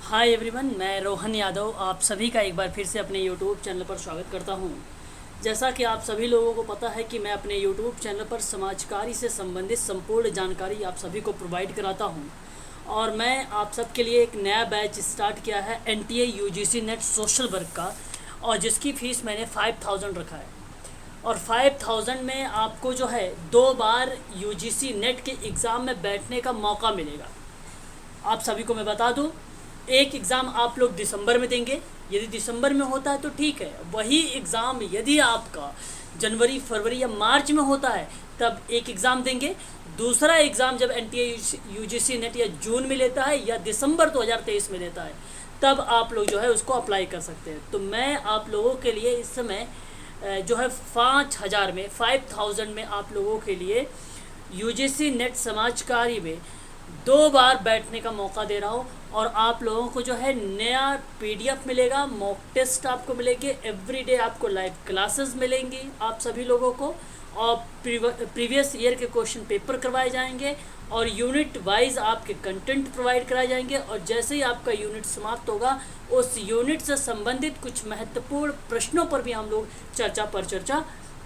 Hi everyone, मैं रोहन यादव आप सभी का एक बार फिर से अपने यूट्यूब चैनल पर स्वागत करता हूं। जैसा कि आप सभी लोगों को पता है कि मैं अपने यूट्यूब चैनल पर समाजकारी से संबंधित संपूर्ण जानकारी आप सभी को प्रोवाइड कराता हूं। और मैं आप सबके लिए एक नया बैच स्टार्ट किया है NTA UGC net social work का, और जिसकी फ़ीस मैंने 5000 रखा है। और 5000 में आपको जो है 2 बार UGC नेट के एग्ज़ाम में बैठने का मौका मिलेगा। आप सभी को मैं बता दूं, एक एग्ज़ाम आप लोग दिसंबर में देंगे। यदि दिसंबर में होता है तो ठीक है। वही एग्ज़ाम यदि आपका जनवरी, फरवरी या मार्च में होता है तब एक एग्ज़ाम देंगे। दूसरा एग्ज़ाम जब NTA UGC नेट या जून में लेता है या दिसंबर 2023 में लेता है तब आप लोग जो है उसको अप्लाई कर सकते हैं। तो मैं आप लोगों के लिए इस समय जो है 5000 में आप लोगों के लिए UGC नेट समाजकारी में 2 बार बैठने का मौका दे रहा हूँ। और आप लोगों को जो है नया PDF मिलेगा, मॉक टेस्ट आपको मिलेंगे, एवरीडे आपको लाइव क्लासेस मिलेंगी आप सभी लोगों को, और प्रीवियस ईयर के क्वेश्चन पेपर करवाए जाएंगे और यूनिट वाइज आपके कंटेंट प्रोवाइड कराए जाएंगे। और जैसे ही आपका यूनिट समाप्त होगा उस यूनिट से संबंधित कुछ महत्वपूर्ण प्रश्नों पर भी हम लोग चर्चा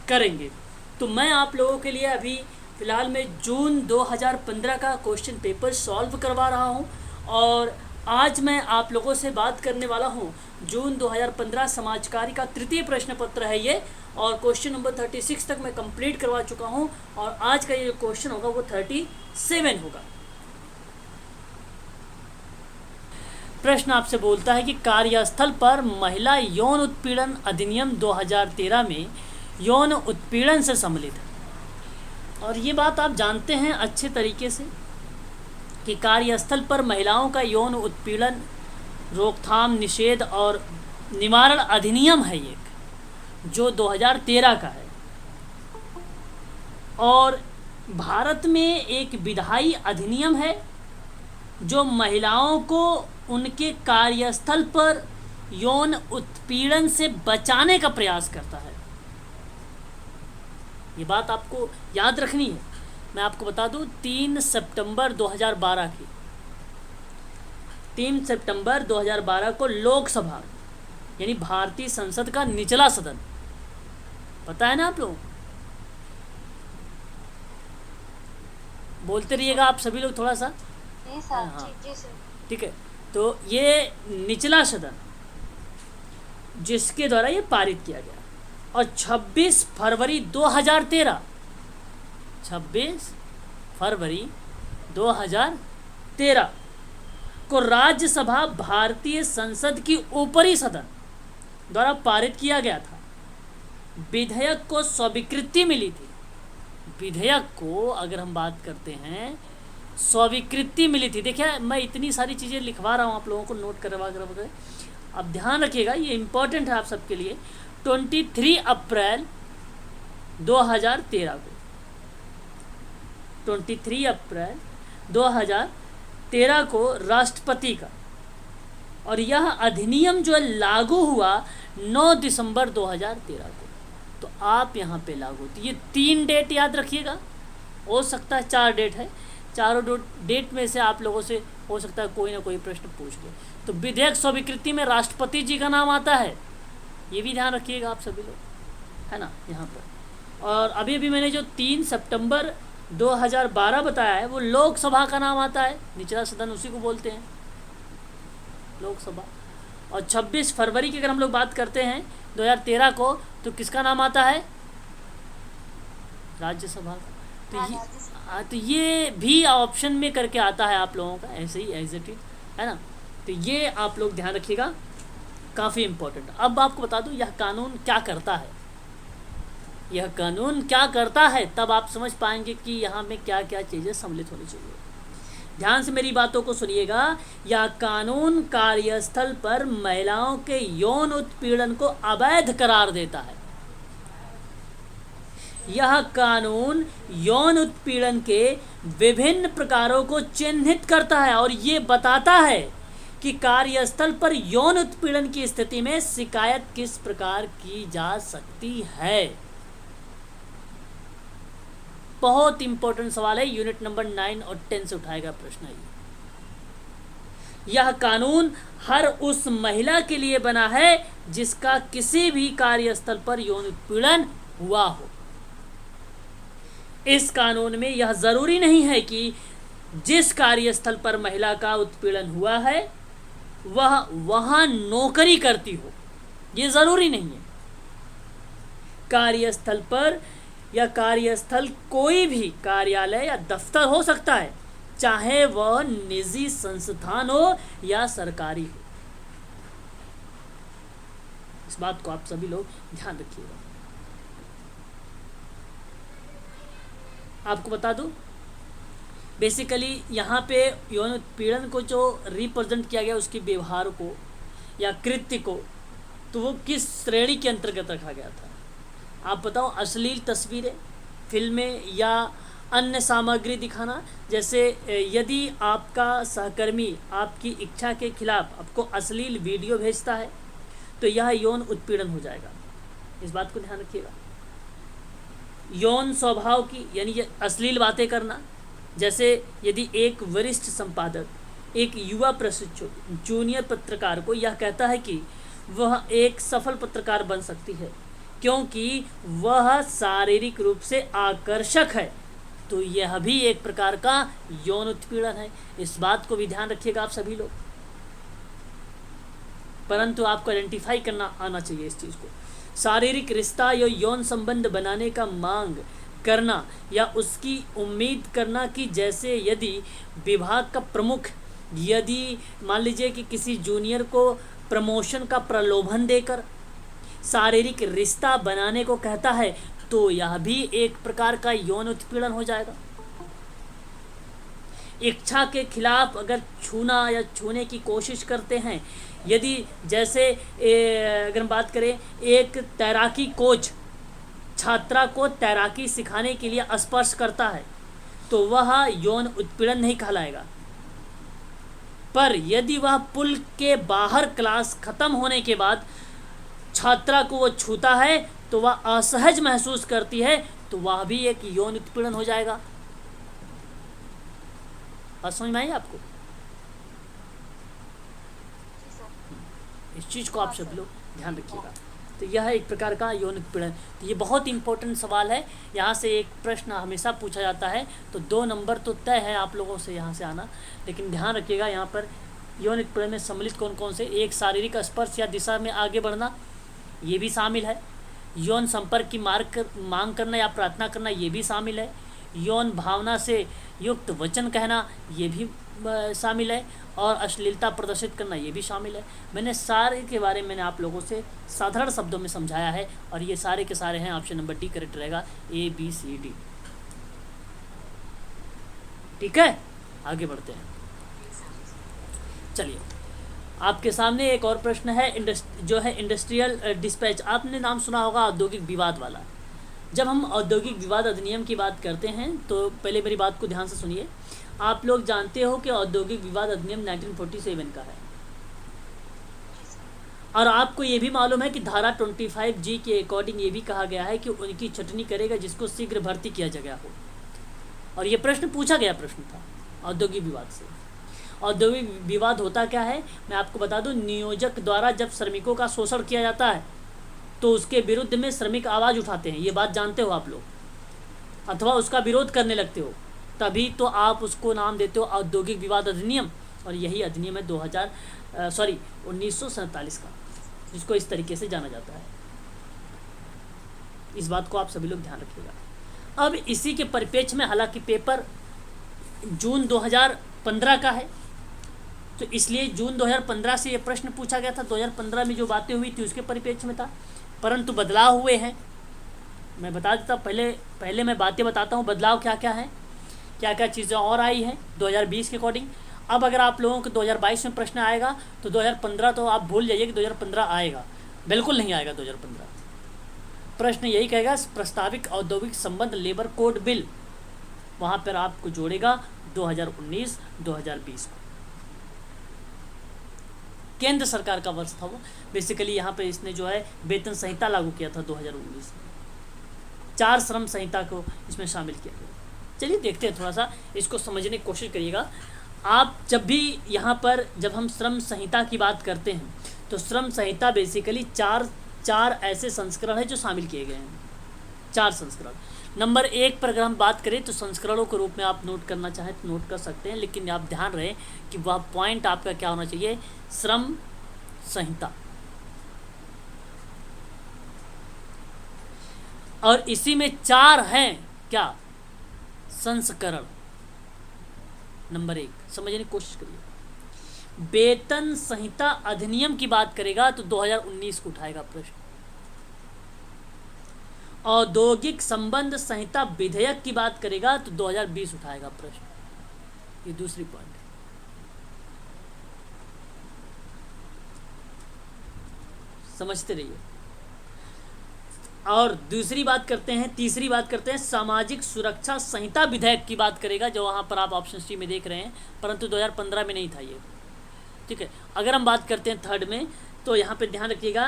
करेंगे। तो मैं आप लोगों के लिए अभी फ़िलहाल मैं जून 2015 का क्वेश्चन पेपर सॉल्व करवा रहा हूं। और आज मैं आप लोगों से बात करने वाला हूं जून 2015 समाजकारी का तृतीय प्रश्न पत्र है ये, और क्वेश्चन नंबर 36 तक मैं कंप्लीट करवा चुका हूं। और आज का ये जो क्वेश्चन होगा वो 37 होगा। प्रश्न आपसे बोलता है कि कार्यस्थल पर महिला यौन उत्पीड़न अधिनियम 2013 में यौन उत्पीड़न से सम्मिलित है। और ये बात आप जानते हैं अच्छे तरीके से कि कार्यस्थल पर महिलाओं का यौन उत्पीड़न रोकथाम, निषेध और निवारण अधिनियम है एक, जो 2013 का है। और भारत में एक विधायी अधिनियम है जो महिलाओं को उनके कार्यस्थल पर यौन उत्पीड़न से बचाने का प्रयास करता है। ये बात आपको याद रखनी है। मैं आपको बता दूं, 3 सितंबर 2012 को लोकसभा यानी भारतीय संसद का निचला सदन, पता है ना आप लोग, बोलते रहिएगा आप सभी लोग थोड़ा सा। जी सर। हाँ, जी सर। ठीक है। तो ये निचला सदन जिसके द्वारा ये पारित किया गया, और 26 फरवरी 2013 को राज्यसभा भारतीय संसद की ऊपरी सदन द्वारा पारित किया गया था। विधेयक को स्वीकृति मिली थी। विधेयक को अगर हम बात करते हैं, स्वीकृति मिली थी। देखिए, मैं इतनी सारी चीज़ें लिखवा रहा हूँ आप लोगों को, नोट करवा कर। अब ध्यान रखिएगा, ये इम्पोर्टेंट है आप सबके लिए। 23 अप्रैल 2013 को 23 अप्रैल 2013 को राष्ट्रपति का, और यह अधिनियम जो लागू हुआ 9 दिसंबर 2013 को। तो आप यहाँ पे लागू, तो ये 3 डेट याद रखिएगा। हो सकता है 4 डेट है, चारों डेट में से आप लोगों से हो सकता है कोई ना कोई प्रश्न पूछ ले। तो विधेयक स्वीकृति में राष्ट्रपति जी का नाम आता है, ये भी ध्यान रखिएगा आप सभी लोग, है ना, यहाँ पर। और अभी अभी मैंने जो 3 सितंबर 2012 बताया है वो लोकसभा का नाम आता है, निचला सदन उसी को बोलते हैं, लोकसभा। और 26 फरवरी की अगर हम लोग बात करते हैं 2013 को, तो किसका नाम आता है? राज्यसभा का। तो ये भी ऑप्शन में करके आता है आप लोगों का, ऐसे ही एज इट इज, है ना। तो ये आप लोग ध्यान रखिएगा, काफ़ी इम्पोर्टेंट। अब आपको बता दूं यह कानून क्या करता है। यह कानून क्या करता है तब आप समझ पाएंगे कि यहाँ में क्या क्या चीज़ें सम्मिलित होनी चाहिए। ध्यान से मेरी बातों को सुनिएगा। यह कानून कार्यस्थल पर महिलाओं के यौन उत्पीड़न को अवैध करार देता है। यह कानून यौन उत्पीड़न के विभिन्न प्रकारों को चिन्हित करता है और ये बताता है कि कार्यस्थल पर यौन उत्पीड़न की स्थिति में शिकायत किस प्रकार की जा सकती है। बहुत इंपॉर्टेंट सवाल है, यूनिट नंबर 9 और 10 से उठाएगा प्रश्न है। यह कानून हर उस महिला के लिए बना है जिसका किसी भी कार्यस्थल पर यौन उत्पीड़न हुआ हो। इस कानून में यह जरूरी नहीं है कि जिस कार्यस्थल पर महिला का उत्पीड़न हुआ है वह वहां नौकरी करती हो, ये जरूरी नहीं है। कार्यस्थल पर या कार्यस्थल कोई भी कार्यालय या दफ्तर हो सकता है, चाहे वह निजी संस्थान हो या सरकारी हो। इस बात को आप सभी लोग ध्यान रखिएगा। आपको बता दूं, बेसिकली यहाँ पे यौन उत्पीड़न को जो रिप्रेजेंट किया गया उसके व्यवहार को या कृत्य को, तो वो किस श्रेणी के अंतर्गत रखा गया था। आप बताओ, अश्लील तस्वीरें, फिल्में या अन्य सामग्री दिखाना। जैसे यदि आपका सहकर्मी आपकी इच्छा के खिलाफ आपको अश्लील वीडियो भेजता है तो यह यौन उत्पीड़न हो जाएगा। इस बात को ध्यान रखिएगा। यौन स्वभाव की यानी ये अश्लील बातें करना, जैसे यदि एक वरिष्ठ संपादक एक युवा प्रशिक्षु जूनियर पत्रकार को यह कहता है कि वह एक सफल पत्रकार बन सकती है क्योंकि वह शारीरिक रूप से आकर्षक है, तो यह भी एक प्रकार का यौन उत्पीड़न है। इस बात को भी ध्यान रखिएगा आप सभी लोग। परंतु आपको आइडेंटिफाई करना आना चाहिए इस चीज़ को। शारीरिक रिश्ता या यौन संबंध बनाने का मांग करना या उसकी उम्मीद करना कि जैसे यदि विभाग का प्रमुख यदि मान लीजिए कि किसी जूनियर को प्रमोशन का प्रलोभन देकर शारीरिक रिश्ता बनाने को कहता है तो यह भी एक प्रकार का यौन उत्पीड़न हो जाएगा। इच्छा के खिलाफ अगर छूना या छूने की कोशिश करते हैं, यदि जैसे अगर हम बात करें, एक तैराकी कोच छात्रा को तैराकी सिखाने के लिए स्पर्श करता है तो वह यौन उत्पीड़न नहीं कहलाएगा। पर यदि वह पुल के बाहर क्लास खत्म होने के बाद छात्रा को वो छूता है तो वह असहज महसूस करती है तो वह भी एक यौन उत्पीड़न हो जाएगा। बात समझ में आई आपको? इस चीज़ को आप सब लोग ध्यान रखिएगा। तो यह एक प्रकार का यौन उत्पीड़न, तो ये बहुत इंपॉर्टेंट सवाल है। यहाँ से एक प्रश्न हमेशा पूछा जाता है, तो 2 नंबर तो तय है आप लोगों से यहाँ से आना। लेकिन ध्यान रखिएगा यहाँ पर यौन उत्पीड़न में सम्मिलित कौन कौन से। एक, शारीरिक स्पर्श या दिशा में आगे बढ़ना, ये भी शामिल है। यौन संपर्क की मांग करना या प्रार्थना करना, ये भी शामिल है। यौन भावना से युक्त वचन कहना, ये भी शामिल है। और अश्लीलता प्रदर्शित करना, ये भी शामिल है। मैंने सारे के बारे में मैंने आप लोगों से साधारण शब्दों में समझाया है और ये सारे के सारे हैं। ऑप्शन नंबर डी करेक्ट रहेगा, ABCD। ठीक है, आगे बढ़ते हैं। चलिए, आपके सामने एक और प्रश्न है जो है इंडस्ट्रियल डिस्पैच। आपने नाम सुना होगा औद्योगिक विवाद वाला। जब हम औद्योगिक विवाद अधिनियम की बात करते हैं तो पहले मेरी बात को ध्यान से सुनिए। आप लोग जानते हो कि औद्योगिक विवाद अधिनियम 1947 का है और आपको ये भी मालूम है कि धारा 25G के अकॉर्डिंग ये भी कहा गया है कि उनकी छटनी करेगा जिसको शीघ्र भर्ती किया गया हो। और ये प्रश्न पूछा गया प्रश्न था औद्योगिक विवाद से। औद्योगिक विवाद होता क्या है, मैं आपको बता दूं। नियोजक द्वारा जब श्रमिकों का शोषण किया जाता है तो उसके विरुद्ध में श्रमिक आवाज़ उठाते हैं, ये बात जानते हो आप लोग, अथवा उसका विरोध करने लगते हो, तभी तो आप उसको नाम देते हो औद्योगिक विवाद अधिनियम। और यही अधिनियम है 1947 का, जिसको इस तरीके से जाना जाता है। इस बात को आप सभी लोग ध्यान रखिएगा। अब इसी के परिप्रेक्ष्य में, हालांकि पेपर जून 2015 का है तो इसलिए जून 2015 से ये प्रश्न पूछा गया था। 2015 में जो बातें हुई थी उसके परिप्रेक्ष्य में था, परंतु बदलाव हुए हैं। मैं बता देता, पहले मैं बातें बताता हूँ बदलाव क्या क्या है, क्या क्या चीज़ें और आई हैं 2020 के अकॉर्डिंग। अब अगर आप लोगों को 2022 में प्रश्न आएगा तो 2015 तो आप भूल जाइए कि 2015 आएगा, बिल्कुल नहीं आएगा 2015। प्रश्न यही कहेगा, प्रस्तावित औद्योगिक संबंध लेबर कोड बिल, वहाँ पर आपको जोड़ेगा 2019-2020 को। केंद्र सरकार का वर्ष था वो। बेसिकली यहाँ पे इसने जो है वेतन संहिता लागू किया था 2019 में। 4 श्रम संहिता को इसमें शामिल किया गया। चलिए देखते हैं, थोड़ा सा इसको समझने की कोशिश करिएगा। आप जब भी यहाँ पर जब हम श्रम संहिता की बात करते हैं तो श्रम संहिता बेसिकली चार चार ऐसे संस्करण है जो शामिल किए गए हैं, 4 संस्करण। नंबर 1 पर अगर हम बात करें तो संस्करणों के रूप में आप नोट करना चाहें तो नोट कर सकते हैं, लेकिन आप ध्यान रहे कि वह पॉइंट आपका क्या होना चाहिए, श्रम संहिता। और इसी में 4 हैं क्या, संस्करण। नंबर 1 समझने की कोशिश करिए। वेतन संहिता अधिनियम की बात करेगा तो 2019 को उठाएगा प्रश्न। औद्योगिक संबंध संहिता विधेयक की बात करेगा तो 2020 उठाएगा प्रश्न। ये दूसरी पॉइंट है। समझते रहिए। और दूसरी बात करते हैं, तीसरी बात करते हैं, सामाजिक सुरक्षा संहिता विधेयक की बात करेगा, जो वहां पर आप ऑप्शन सी में देख रहे हैं, परंतु 2015 में नहीं था ये। ठीक है। अगर हम बात करते हैं थर्ड में तो यहाँ पे ध्यान रखिएगा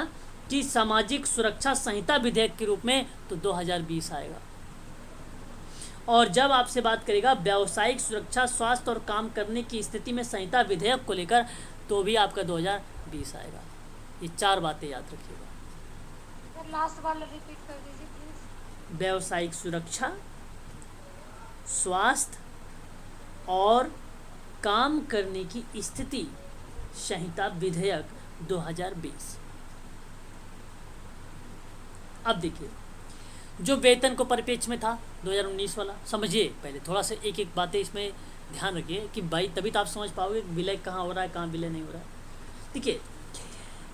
कि सामाजिक सुरक्षा संहिता विधेयक के रूप में तो 2020 आएगा। और जब आपसे बात करेगा व्यावसायिक सुरक्षा, स्वास्थ्य और काम करने की स्थिति में संहिता विधेयक को लेकर तो भी आपका 2020 आएगा। ये 4 बातें याद रखिएगा। लास्ट वाला रिपीट कर दीजिए प्लीज। व्यावसायिक सुरक्षा, स्वास्थ्य और काम करने की स्थिति संहिता विधेयक 2020। अब देखिए, जो वेतन को परिप्रेक्ष्य में था 2019 वाला, समझिए पहले थोड़ा सा एक एक बातें इसमें ध्यान रखिए कि भाई तभी तो आप समझ पाओगे विलय कहाँ हो रहा है, कहाँ विलय नहीं हो रहा है। देखिए,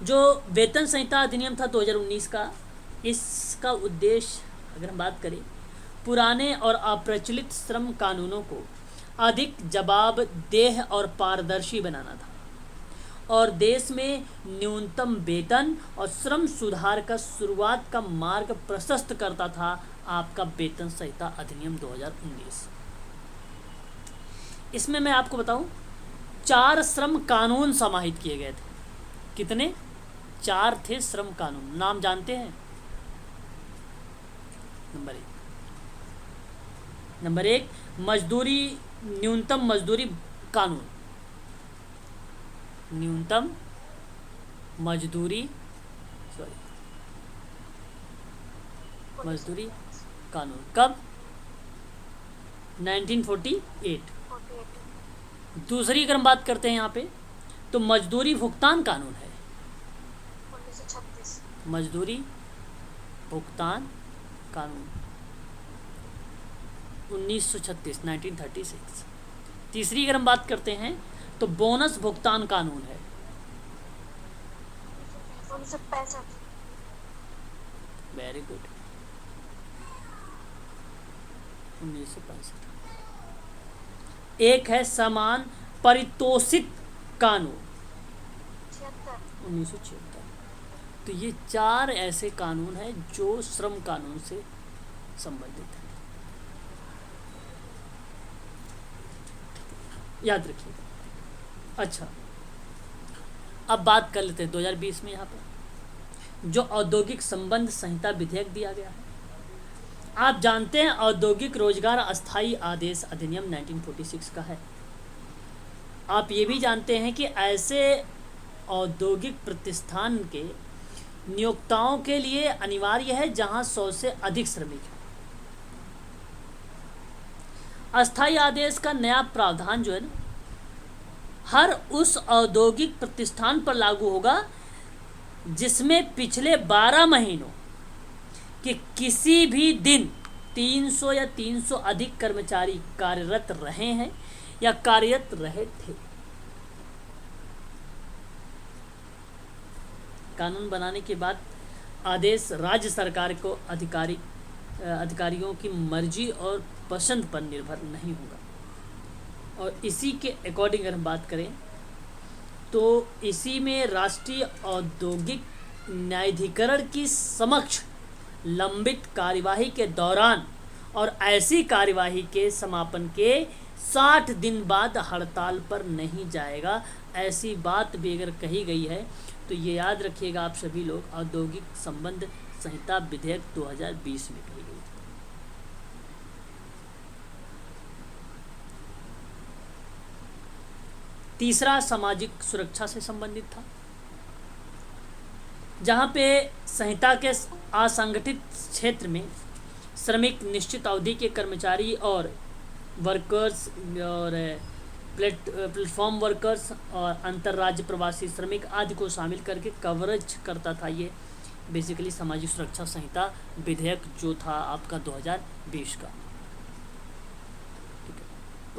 जो वेतन संहिता अधिनियम था 2019 का, इसका उद्देश्य अगर हम बात करें, पुराने और अप्रचलित श्रम कानूनों को अधिक जवाबदेह और पारदर्शी बनाना था और देश में न्यूनतम वेतन और श्रम सुधार का शुरुआत का मार्ग प्रशस्त करता था आपका वेतन संहिता अधिनियम 2019। इसमें मैं आपको बताऊं 4 श्रम कानून समाहित किए गए थे। कितने? 4 थे श्रम कानून। नाम जानते हैं? नंबर एक मजदूरी, न्यूनतम मजदूरी कानून, न्यूनतम मजदूरी मजदूरी कानून। कब? 1948। दूसरी अगर हम बात करते हैं यहाँ पे तो मजदूरी भुगतान कानून है, 1936। मजदूरी भुगतान कानून 1936, 1936। तीसरी अगर हम बात करते हैं तो बोनस भुगतान कानून है, 1965। Very good, 1965। एक है समान पारितोषिक कानून, 1976। तो ये 4 ऐसे कानून हैं जो श्रम कानून से संबंधित है, याद रखिएगा। अच्छा, अब बात कर लेते हैं 2020 में यहाँ पर जो औद्योगिक संबंध संहिता विधेयक दिया गया है। आप जानते हैं औद्योगिक रोजगार अस्थायी आदेश अधिनियम 1946 का है। आप ये भी जानते हैं कि ऐसे औद्योगिक प्रतिष्ठान के नियोक्ताओं के लिए अनिवार्य है जहां 100 से अधिक श्रमिक हैं। अस्थायी आदेश का नया प्रावधान जो है ना, हर उस औद्योगिक प्रतिष्ठान पर लागू होगा जिसमें पिछले 12 महीनों के किसी भी दिन 300 या 300 अधिक कर्मचारी कार्यरत रहे हैं या कार्यरत रहे थे। कानून बनाने के बाद आदेश राज्य सरकार को अधिकारियों की मर्जी और पसंद पर निर्भर नहीं होगा। और इसी के अकॉर्डिंग अगर हम बात करें तो इसी में राष्ट्रीय औद्योगिक न्यायाधिकरण की समक्ष लंबित कार्यवाही के दौरान और ऐसी कार्यवाही के समापन के 60 दिन बाद हड़ताल पर नहीं जाएगा, ऐसी बात भी अगर कही गई है तो ये याद रखिएगा आप सभी लोग, औद्योगिक संबंध संहिता विधेयक 2020 में कही गई। तीसरा सामाजिक सुरक्षा से संबंधित था, जहाँ पे संहिता के असंगठित क्षेत्र में श्रमिक, निश्चित अवधि के कर्मचारी और वर्कर्स और प्लेटफॉर्म वर्कर्स और अंतर्राज्य प्रवासी श्रमिक आदि को शामिल करके कवरेज करता था। ये बेसिकली सामाजिक सुरक्षा संहिता विधेयक जो था आपका 2020 का, ठीक है,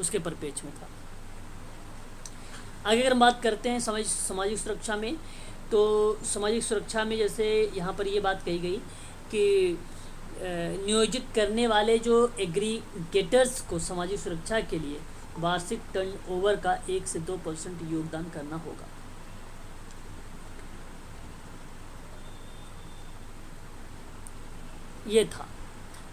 उसके परिप्रेक्ष्य में था। आगे अगर हम बात करते हैं सामाजिक सुरक्षा में, तो सामाजिक सुरक्षा में जैसे यहाँ पर ये बात कही गई कि नियोजित करने वाले जो एग्रीगेटर्स को सामाजिक सुरक्षा के लिए वार्षिक टर्नओवर का 1 से 2% योगदान करना होगा। ये था।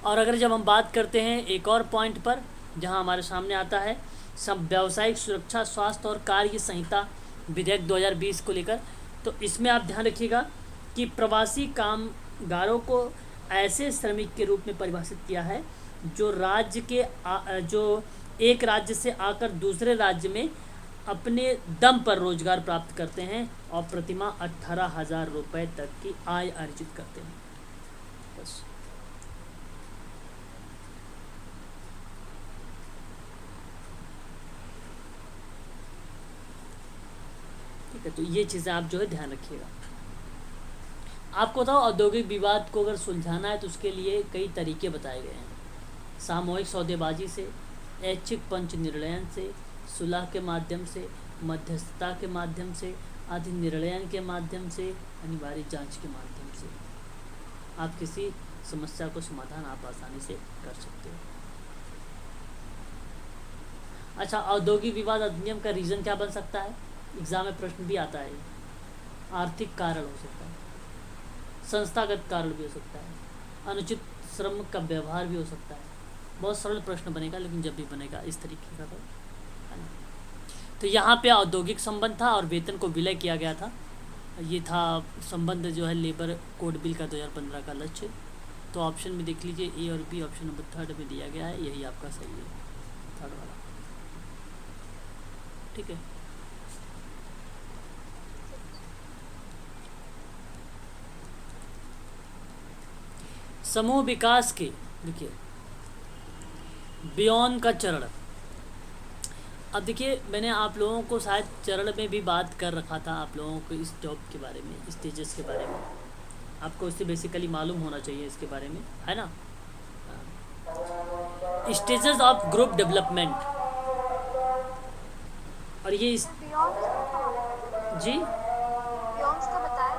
और अगर जब हम बात करते हैं एक और पॉइंट पर जहां हमारे सामने आता है सब व्यावसायिक सुरक्षा, स्वास्थ्य और कार्य संहिता विधेयक 2020 को लेकर, तो इसमें आप ध्यान रखिएगा कि प्रवासी कामगारों को ऐसे श्रमिक के रूप में परिभाषित किया है जो जो एक राज्य से आकर दूसरे राज्य में अपने दम पर रोजगार प्राप्त करते हैं और प्रतिमाह 18,000 रुपये तक की आय अर्जित करते हैं। बस ठीक है, तो ये चीज़ें आप जो है ध्यान रखिएगा। आपको बताओ, औद्योगिक विवाद को अगर सुलझाना है तो उसके लिए कई तरीके बताए गए हैं। सामूहिक सौदेबाजी से, ऐच्छिक पंच निर्णयन से, सुलह के माध्यम से, मध्यस्थता के माध्यम से, अधिनिर्णयन के माध्यम से, अनिवार्य जांच के माध्यम से आप किसी समस्या को समाधान आप आसानी से कर सकते हो। अच्छा, औद्योगिक विवाद अधिनियम का रीज़न क्या बन सकता है? एग्जाम में प्रश्न भी आता है। आर्थिक कारण हो सकता है, संस्थागत कारण भी हो सकता है, अनुचित श्रम का व्यवहार भी हो सकता है। बहुत सरल प्रश्न बनेगा, लेकिन जब भी बनेगा इस तरीके का तो है ना। तो यहाँ पे औद्योगिक संबंध था और वेतन को विलय किया गया था। ये था संबंध जो है लेबर कोड बिल का 2015 का लक्ष्य। तो ऑप्शन में देख लीजिए, ए और बी ऑप्शन नंबर 3 में दिया गया है, यही आपका सही है, 3 वाला, ठीक है। समूह विकास के देखिए बियॉन्ड का चरण। अब देखिए, मैंने आप लोगों को शायद चरण में भी बात कर रखा था, आप लोगों को इस जॉब के बारे में, स्टेजेस के बारे में आपको इससे बेसिकली मालूम होना चाहिए इसके बारे में, है ना। स्टेजेस ऑफ ग्रुप डेवलपमेंट, और ये जी बियॉन्ड्स का बताया।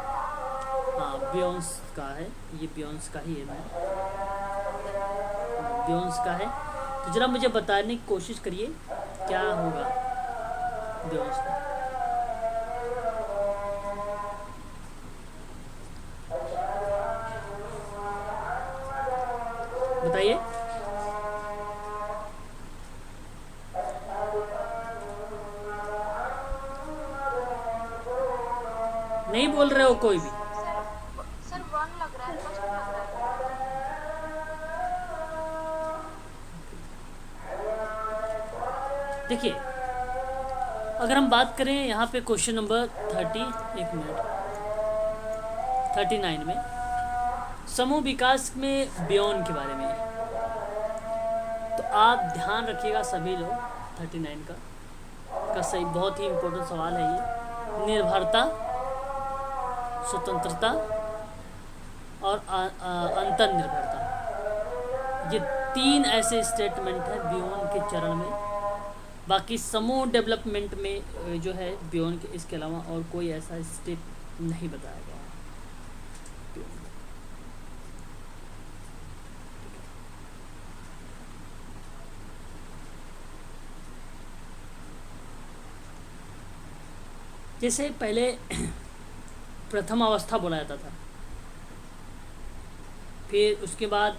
हाँ, बियॉन्ड्स का है, ये बियॉन्ड्स का ही है, मैं बियॉन्ड्स का है। तो जरा मुझे बताने की कोशिश करिए क्या होगा बियॉन्ड्स का। बताइए। नहीं बोल रहे हो कोई भी? सर 1 लग रहा है, फर्स्ट लग रहा है। देखिए, अगर हम बात करें यहाँ पे क्वेश्चन नंबर 39 में समूह विकास में बियॉन्ड के बारे में, तो आप ध्यान रखिएगा सभी लोग, 39 का सही, बहुत ही इम्पोर्टेंट सवाल है ये। निर्भरता, स्वतंत्रता और अंतर्निर्भरता, ये 3 ऐसे स्टेटमेंट हैं बियॉन्ड के चरण में। बाकी समूह डेवलपमेंट में जो है बियॉन्ड के इसके अलावा और कोई ऐसा स्टेप नहीं बताया गया है। जैसे पहले प्रथम अवस्था बोला जाता था, फिर उसके बाद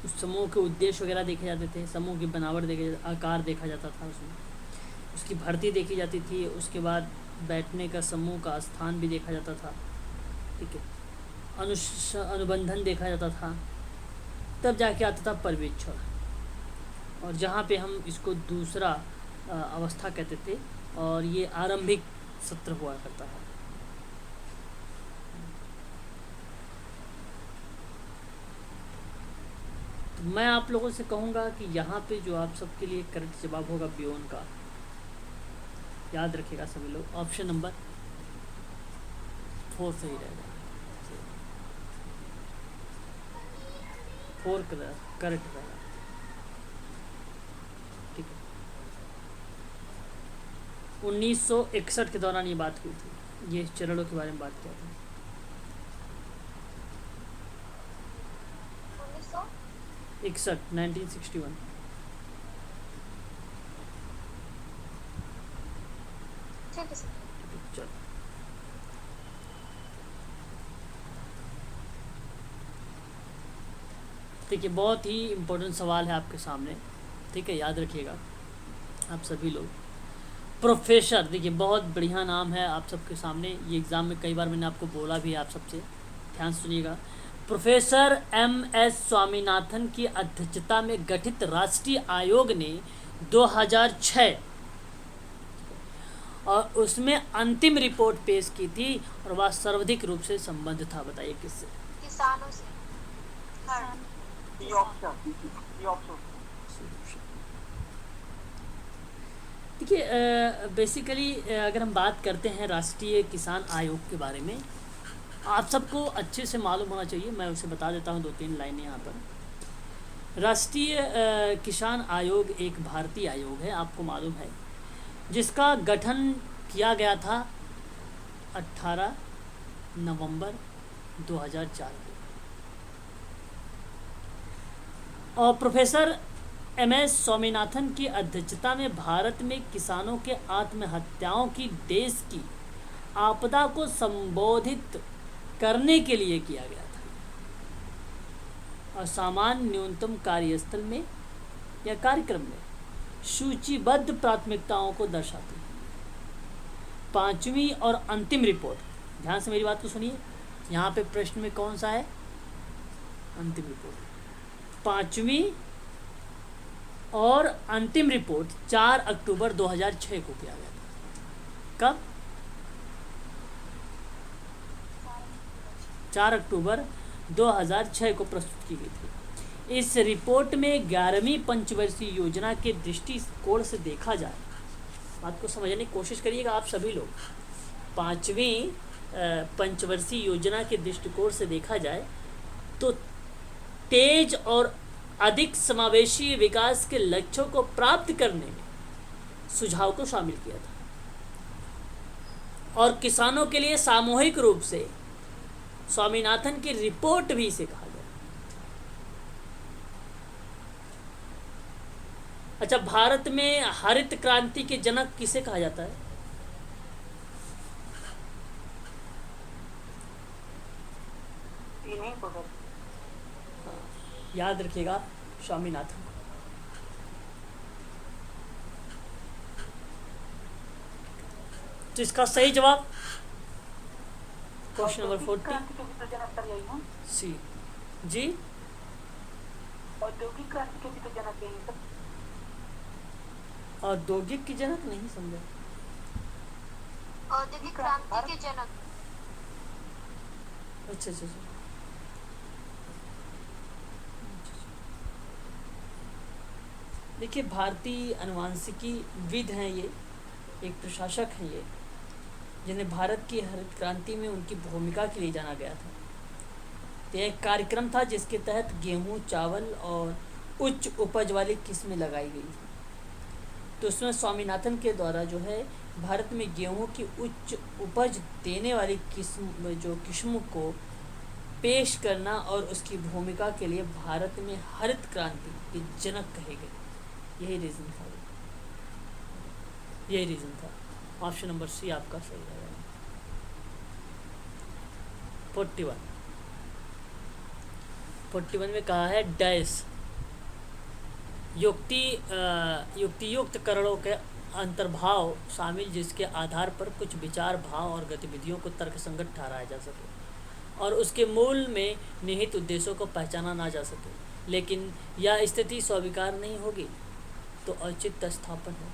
उस समूह के उद्देश्य वगैरह देखे जाते थे, समूह की बनावट देखे, आकार देखा जाता था, उसमें उसकी भर्ती देखी जाती थी, उसके बाद बैठने का समूह का स्थान भी देखा जाता था, ठीक है, अनुबंधन देखा जाता था, तब जाके आता था पर्यवेक्षण, और जहाँ पे हम इसको दूसरा अवस्था कहते थे और ये आरंभिक सत्र हुआ करता है। तो मैं आप लोगों से कहूँगा कि यहाँ पे जो आप सबके लिए करेक्ट जवाब होगा बियोन का, याद रखिएगा सभी लोग, ऑप्शन नंबर 4 सही रहेगा। 4 करेक्ट रहेगा। ठीक है, 1961 के दौरान ये बात हुई थी, ये चरणों के बारे में बात किया था। 1961। ठीक है सर। चलो, ठीक है, बहुत ही इम्पोर्टेंट सवाल है आपके सामने। ठीक है, याद रखिएगा आप सभी लोग। प्रोफेसर, देखिए बहुत बढ़िया नाम है आप सबके सामने, ये एग्ज़ाम में कई बार मैंने आपको बोला भी है, आप सबसे ध्यान सुनिएगा। Professor MS. स्वामीनाथन की अध्यक्षता में गठित राष्ट्रीय आयोग ने 2006 और उसमें अंतिम रिपोर्ट पेश की थी और वह सर्वाधिक रूप से संबद्ध था। बताइए किससे? किसानों से। देखिए, बेसिकली अगर हम बात करते हैं राष्ट्रीय किसान आयोग के बारे में, आप सबको अच्छे से मालूम होना चाहिए, मैं उसे बता देता हूँ 2-3 लाइनें यहाँ पर। राष्ट्रीय किसान आयोग एक भारतीय आयोग है, आपको मालूम है, जिसका गठन किया गया था 18 नवंबर 2004 को। और प्रोफेसर एम.एस. स्वामीनाथन की अध्यक्षता में भारत में किसानों के आत्महत्याओं की देश की आपदा को संबोधित करने के लिए किया गया था और सामान्य न्यूनतम कार्यस्थल में या कार्यक्रम में सूचीबद्ध प्राथमिकताओं को दर्शाती है। 5वीं और अंतिम रिपोर्ट, ध्यान से मेरी बात को सुनिए, यहाँ पे प्रश्न में कौन सा है? अंतिम रिपोर्ट। 5वीं और अंतिम रिपोर्ट 4 अक्टूबर 2006 को किया गया था। कब? 4 अक्टूबर 2006 को प्रस्तुत की गई थी। इस रिपोर्ट में 11वीं पंचवर्षीय योजना के दृष्टिकोण से देखा जाए, बात को समझने की कोशिश करिएगा आप सभी लोग। 5वीं पंचवर्षीय योजना के दृष्टिकोण से देखा जाए तो तेज और अधिक समावेशी विकास के लक्ष्यों को प्राप्त करने में सुझाव को शामिल किया था और किसानों के लिए सामूहिक रूप से स्वामीनाथन की रिपोर्ट भी इसे कहा गया। अच्छा, भारत में हरित क्रांति के जनक किसे कहा जाता है? याद रखिएगा, स्वामीनाथन। तो इसका सही जवाब क्वेश्चन नंबर 40 सी। जी, औद्योगिक क्रांति के भी तो जनक यही सब। औद्योगिक की जनक नहीं समझा। औद्योगिक क्रांति के जनक। अच्छा अच्छा अच्छा। देखिए, भारतीय अनुवांशिकी विद हैं ये, एक प्रशासक हैं ये, जिन्हें भारत की हरित क्रांति में उनकी भूमिका के लिए जाना गया था। तो यह एक कार्यक्रम था जिसके तहत गेहूं, चावल और उच्च उपज वाली किस्में लगाई गई थी। तो उसमें स्वामीनाथन के द्वारा जो है भारत में गेहूं की उच्च उपज देने वाली किस्म को पेश करना और उसकी भूमिका के लिए भारत में हरित क्रांति के जनक कहे गए। यही रीज़न था, यही रीज़न था। ऑप्शन नंबर सी आपका सही रहेगा। 41 में कहा है डैश युक्तियुक्त करणों के अंतर्भाव शामिल जिसके आधार पर कुछ विचार, भाव और गतिविधियों को तर्कसंगत ठहराया जा सके और उसके मूल में निहित उद्देश्यों को पहचाना ना जा सके, लेकिन यह स्थिति स्वीकार नहीं होगी तो औचित्य स्थापन है।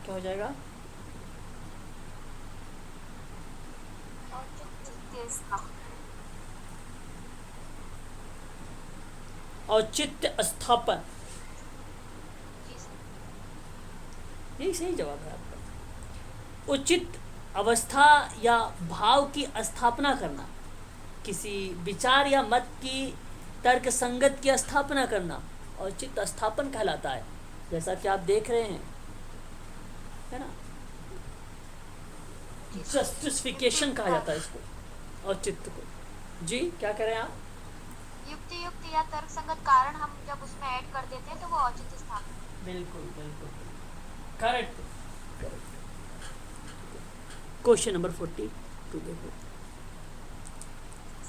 क्या हो जाएगा? औचित्य स्थापन, यही सही जवाब है आपका। उचित अवस्था या भाव की स्थापना करना, किसी विचार या मत की तर्क संगत की स्थापना करना औचित्य स्थापन कहलाता है, जैसा कि आप देख रहे हैं, है ना। जस्टिफिकेशन कहा जाता है इसको, औचित्य को। जी क्या कह रहे हैं आप? युक्ति या तर्क संगत कारण हम जब उसमें ऐड कर देते हैं तो वो औचित्य स्थापना। बिल्कुल बिल्कुल, करेक्ट। क्वेश्चन नंबर 42 देखो,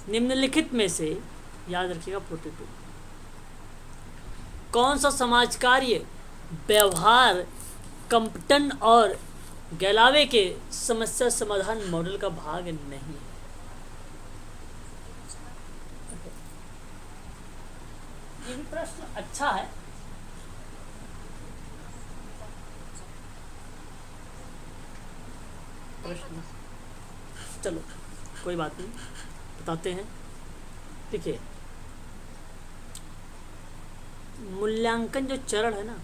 निम्नलिखित में से याद रखिएगा 42, कौन सा समाज कार्य व्यवहार कंपटन और गैलावे के समस्या समाधान मॉडल का भाग नहीं है? ये भी प्रश्न अच्छा है। प्रश्न, चलो कोई बात नहीं, बताते हैं। देखिए, मूल्यांकन जो चरण है ना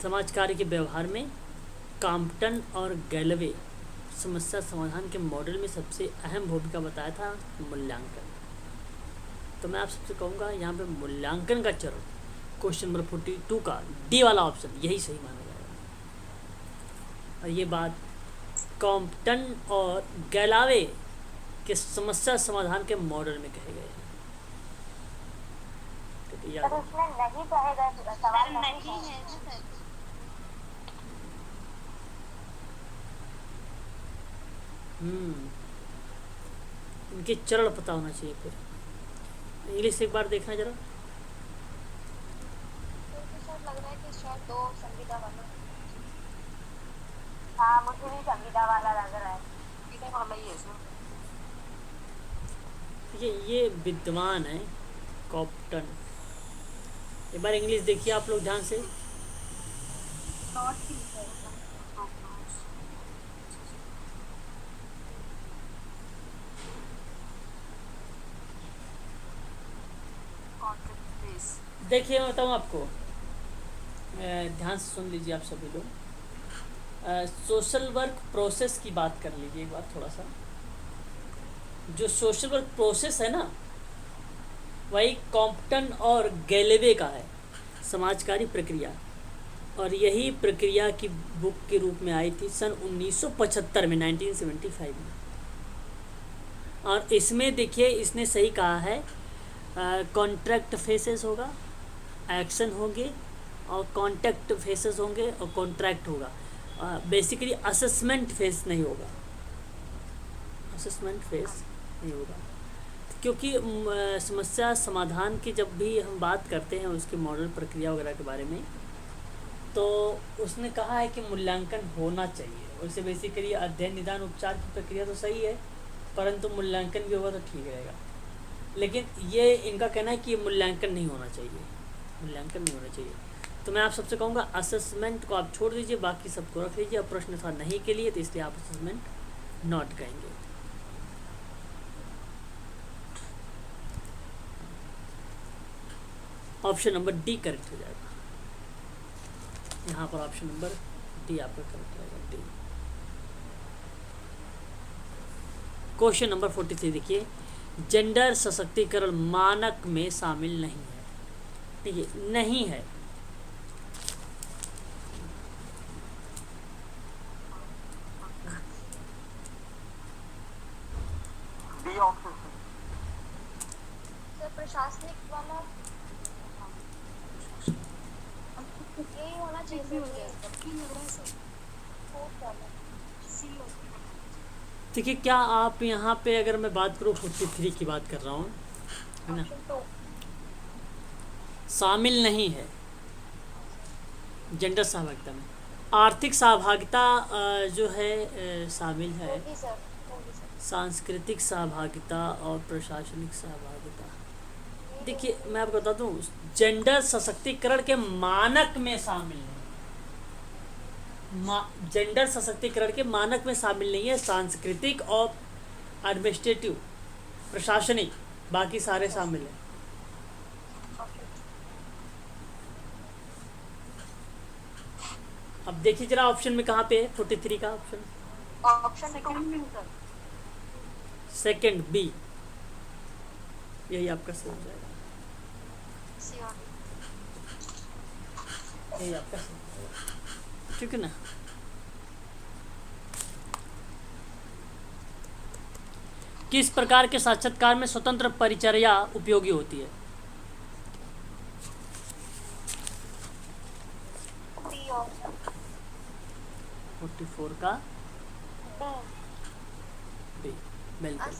समाज कार्य के व्यवहार में, कॉम्पटन और गैलवे समस्या समाधान के मॉडल में सबसे अहम भूमिका बताया था मूल्यांकन। तो मैं आप सबसे कहूँगा यहाँ पे मूल्यांकन का चरण क्वेश्चन नंबर 42 का डी वाला ऑप्शन यही सही माना जाएगा। और ये बात कॉम्पटन और गैलावे के समस्या समाधान के मॉडल में कहे गए हैं। सर उसमें नहीं कहेगा, सवाल नहीं है। इनके चरण पता होना चाहिए। फिर इंग्लिश एक बार देखना जरा। सर लग रहा है कि शायद 2 संविदा वाला। हाँ मुझे भी संविदा वाला लग रहा है। संविदा वाला ही है सर। ये विद्वान है कॉम्पटन। एक बार इंग्लिश देखिए आप लोग ध्यान से। देखिए मैं बताऊँ आपको, ध्यान से सुन लीजिए आप सभी लोग। सोशल वर्क प्रोसेस की बात कर लीजिए एक बार थोड़ा सा। जो सोशल वर्क प्रोसेस है ना, वही कॉम्पटन और गैलेवे का है, समाजकारी प्रक्रिया। और यही प्रक्रिया की बुक के रूप में आई थी सन 1975 में, 1975 में। और इसमें देखिए इसने सही कहा है, कॉन्ट्रैक्ट फेसेस होगा, एक्शन होंगे, और कॉन्टैक्ट फेसेस होंगे, और कॉन्ट्रैक्ट होगा। बेसिकली असेसमेंट फेस नहीं होगा, असेसमेंट फेस नहीं होगा। क्योंकि समस्या समाधान की जब भी हम बात करते हैं उसके मॉडल प्रक्रिया वगैरह के बारे में, तो उसने कहा है कि मूल्यांकन होना चाहिए। उससे बेसिकली अध्ययन निदान उपचार की प्रक्रिया तो सही है, परंतु मूल्यांकन भी होगा तो ठीक रहेगा। लेकिन ये इनका कहना है कि मूल्यांकन नहीं होना चाहिए, मूल्यांकन नहीं होना चाहिए। तो मैं आप सबसे कहूँगा असेसमेंट को आप छोड़ दीजिए, बाकी सबको रख लीजिए। अब प्रश्न था नहीं के लिए, तो इसलिए आप असेसमेंट नॉट कहेंगे। ऑप्शन नंबर डी करेक्ट हो जाएगा। यहाँ पर ऑप्शन नंबर डी आपका करेक्ट रहेगा, डी। क्वेश्चन नंबर 43 देखिए, जेंडर सशक्तिकरण मानक में शामिल नहीं है। ठीक है, नहीं है। डी ऑप्शन सर प्रशासनिक वाला यही होना चाहिए सर। देखिए, क्या आप यहाँ पे अगर मैं बात करूँ 43 की बात कर रहा हूँ, है ना, शामिल नहीं है जेंडर सहभागिता में। आर्थिक सहभागिता जो है शामिल है, होगी सर। सांस्कृतिक सहभागिता और प्रशासनिक सहभागिता। देखिए मैं आपको बता दूँ, जेंडर सशक्तिकरण के मानक में शामिल नहीं। जेंडर सशक्तिकरण के मानक में शामिल नहीं है। सांस्कृतिक और एडमिनिस्ट्रेटिव, प्रशासनिक, बाकी सारे शामिल हैं। अब देखिए जरा ऑप्शन में कहाँ पे है 43 का ऑप्शन। ऑप्शन सेकंड में सर। सेकंड बी, यही आपका सही हो जाएगा। यही आपका सही हो जाएगा। ठीक है ना। किस प्रकार के साक्षात्कार में स्वतंत्र परिचर्या उपयोगी होती है? B option. 44 का बी। बी, बिल्कुल।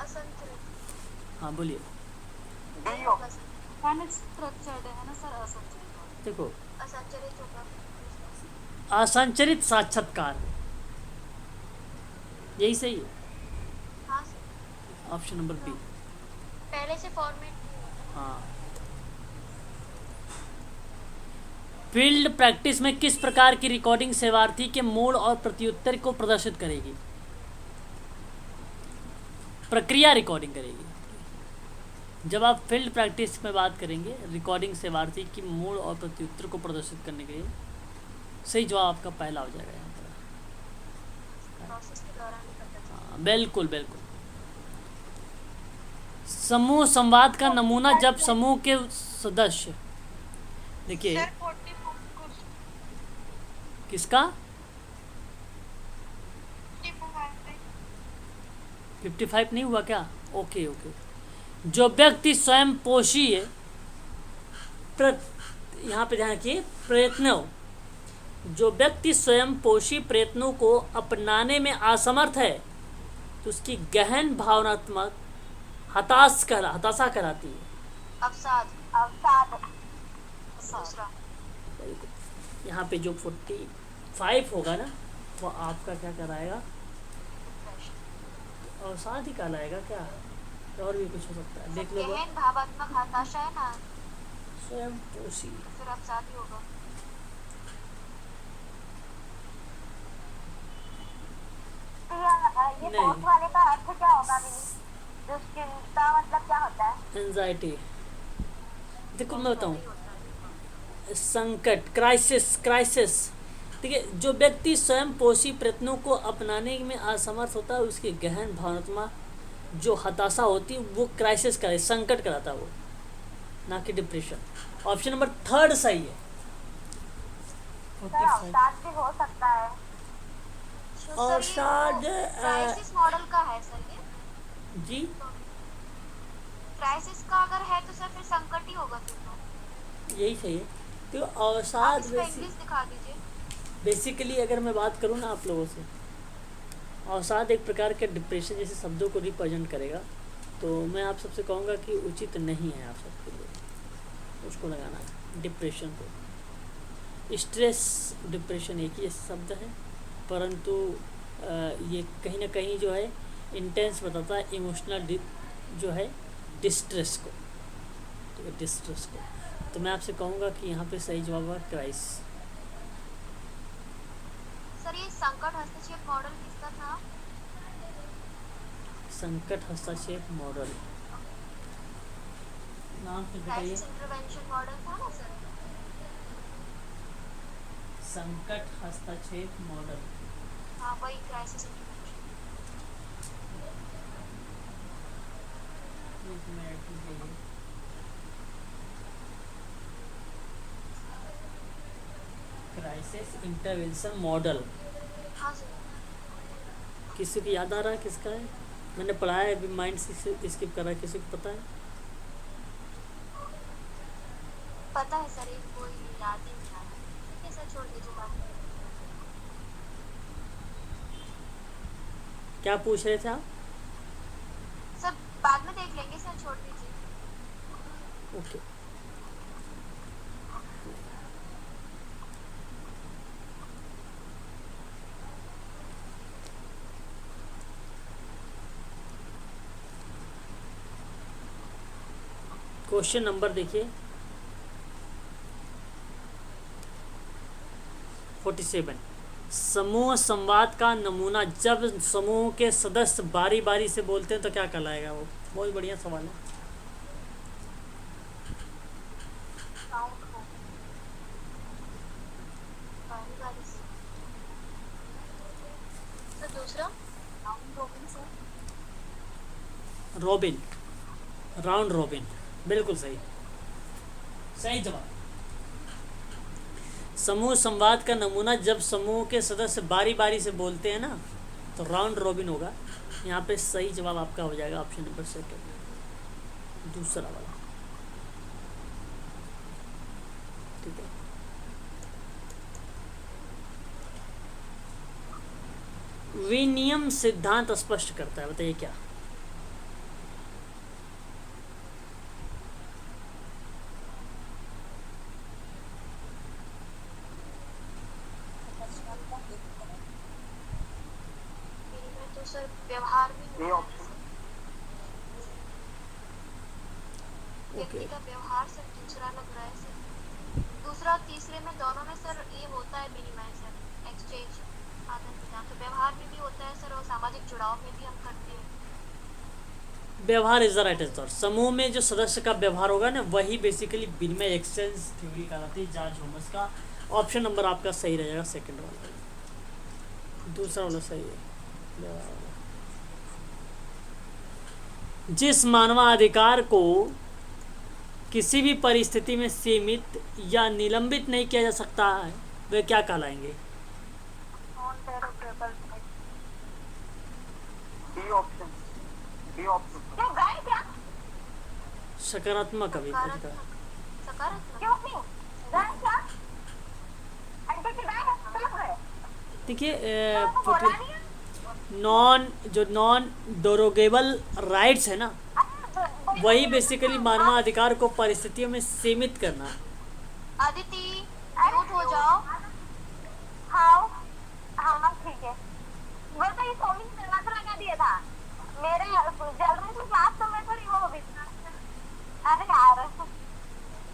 असंतुलित। हाँ बोलिए। B option. स्ट्रक्चर्ड है ना सर, असंतुलित। देखो, असंचरित होगा। असंचरित साक्षात्कार, यही सही है। हाँ सर। Option number B. पहले से फॉर्मेट। हाँ। फील्ड प्रैक्टिस में किस प्रकार की रिकॉर्डिंग सेवार्थी के मूड और प्रत्युत्तर को प्रदर्शित करेगी? प्रक्रिया रिकॉर्डिंग करेगी। जब आप फील्ड प्रैक्टिस में बात करेंगे, रिकॉर्डिंग सेवार्थी की मूड और प्रत्युत्तर को प्रदर्शित करने के लिए, सही जवाब आपका पहला हो जाएगा यहाँ पर। प्रोसेस के दौरान ही पता चला। हाँ, बिल्कुल बिल्कुल। समूह संवाद का नमूना, जब समूह के सदस्य, देखिए सर 44 किसका 55 नहीं हुआ क्या? Okay okay. जो व्यक्ति स्वयं पोषी है, यहाँ पे ध्यान रखिए, प्रयत्नों, जो व्यक्ति स्वयं पोषी प्रयत्नों को अपनाने में असमर्थ है, तो उसकी गहन भावनात्मक हताशा कराती है। अवसाद। अवसाद। दूसरा। यहाँ पे जो 45 होगा ना, वो आपका क्या कराएगा? और साथ ही कहलाएगा क्या? और भी कुछ हो सकता है, देख लो। गहन भावात्मक हताशा है ना, स्वयं पोषी, फिर अवसाद ही होगा। ये नहीं। पोस्ट वाले का अर्थ क्या होगा? दुश्चिंता मतलब क्या होता है? एंजाइटी। देखो मैं बताऊँ, संकट, क्राइसिस। ठीक है, जो व्यक्ति स्वयं पोषी प्रयत्नों को अपनाने में असमर्थ होता है, उसकी गहन भावनात्मक जो हताशा होती है, वो क्राइसिस कराए, संकट कराता है वो, ना कि डिप्रेशन। ऑप्शन नंबर 3 सही है। सर अवसाद भी हो सकता है। और शायद क्राइसिस मॉडल का है सर ये। जी क्राइसिस का अगर है तो सर फिर संकट ही होगा फिर तो। यही सही है। तो आप अवसाद इसका इंग्लिश दिखा दीजिए। बेसिकली अगर मैं बात करूँ ना आप लोगों से, अवसाद एक प्रकार के डिप्रेशन जैसे शब्दों को रिप्रेजेंट करेगा, तो मैं आप सबसे कहूँगा कि उचित नहीं है आप सबके लिए उसको लगाना, डिप्रेशन को। स्ट्रेस डिप्रेशन एक ही शब्द है, परंतु ये कहीं ना कहीं जो है इंटेंस बताता है इमोशनल जो है डिस्ट्रेस को, ठीक है, डिस्ट्रेस को। तो मैं आपसे कहूँगा कि यहाँ पे सही जवाब है क्राइस। सर ये संकट हस्तक्षेप मॉडल किसका था? संकट हस्तक्षेप मॉडल, नाम से बताइए। क्राइसिस इंटरवेंशन मॉडल था ना सर। संकट हस्तक्षेप मॉडल, हाँ वही crisis intervention. Crisis intervention model. हाँ सर। किसी को याद आ रहा है किसका है? मैंने पढ़ा है, अभी माइंड से स्किप कर रहा है। किसी को पता है? पता है सर, एक कोई याद ही नहीं आ रहा। ठीक है सर, छोड़ दीजिए बात। क्या पूछ रहे थे आप? सर बाद में देख लेंगे सर, छोड़ दीजिए। ओके। क्वेश्चन नंबर देखिए 47 समूह संवाद का नमूना, जब समूह के सदस्य बारी बारी से बोलते हैं तो क्या कहलाएगा वो? बहुत बढ़िया सवाल है। साउंड हो बारी बारी से। तो दूसरा round robin sir. Robin, round robin, बिल्कुल सही, सही जवाब। समूह संवाद का नमूना, जब समूह के सदस्य बारी बारी से बोलते हैं ना तो राउंड रॉबिन होगा। यहाँ पे सही जवाब आपका हो जाएगा ऑप्शन नंबर 2, दूसरा वाला। ठीक है, विनियम सिद्धांत स्पष्ट करता है, बताइए क्या? विनिमय तो सर व्यवहार में ये होता है। ऑप्शन व्यक्ति का व्यवहार सर दूसरा लग रहा है सर। दूसरा और तीसरे में दोनों में सर ये होता है विनिमय सर, एक्सचेंज, आदान प्रदान। तो व्यवहार में भी होता है सर और सामाजिक जुड़ाव में भी हम करते हैं। व्यवहार इज द राइट आंसर। समूह में जो सदस्य का व्यवहार होगा ना, वही बेसिकली विनिमय, एक्सचेंज थ्योरी कहलाती है, जॉर्ज होमस का। ऑप्शन नंबर आपका सही रहेगा, सेकंड वाला, दूसरा वाला सही है, व्यवहार वाला। जिस मानवाधिकार को किसी भी परिस्थिति में सीमित या निलंबित नहीं किया जा सकता है, वे क्या कहलाएंगे? डी ऑप्शन, डी ऑप्शन सकारात्मक अधिकार। सकारात्मक देखिए, नॉन डोरोगेबल राइट्स है ना, वही बेसिकली मानवाधिकार को परिस्थितियों में सीमित करना है। अदिति म्यूट हो जाओ। हाँ ठीक है। वो तो ये सोमी ने दरवाजा लगा दिया था मेरे जल रही थी क्लास, तो मैं थोड़ी वो हो गई। अरे यार,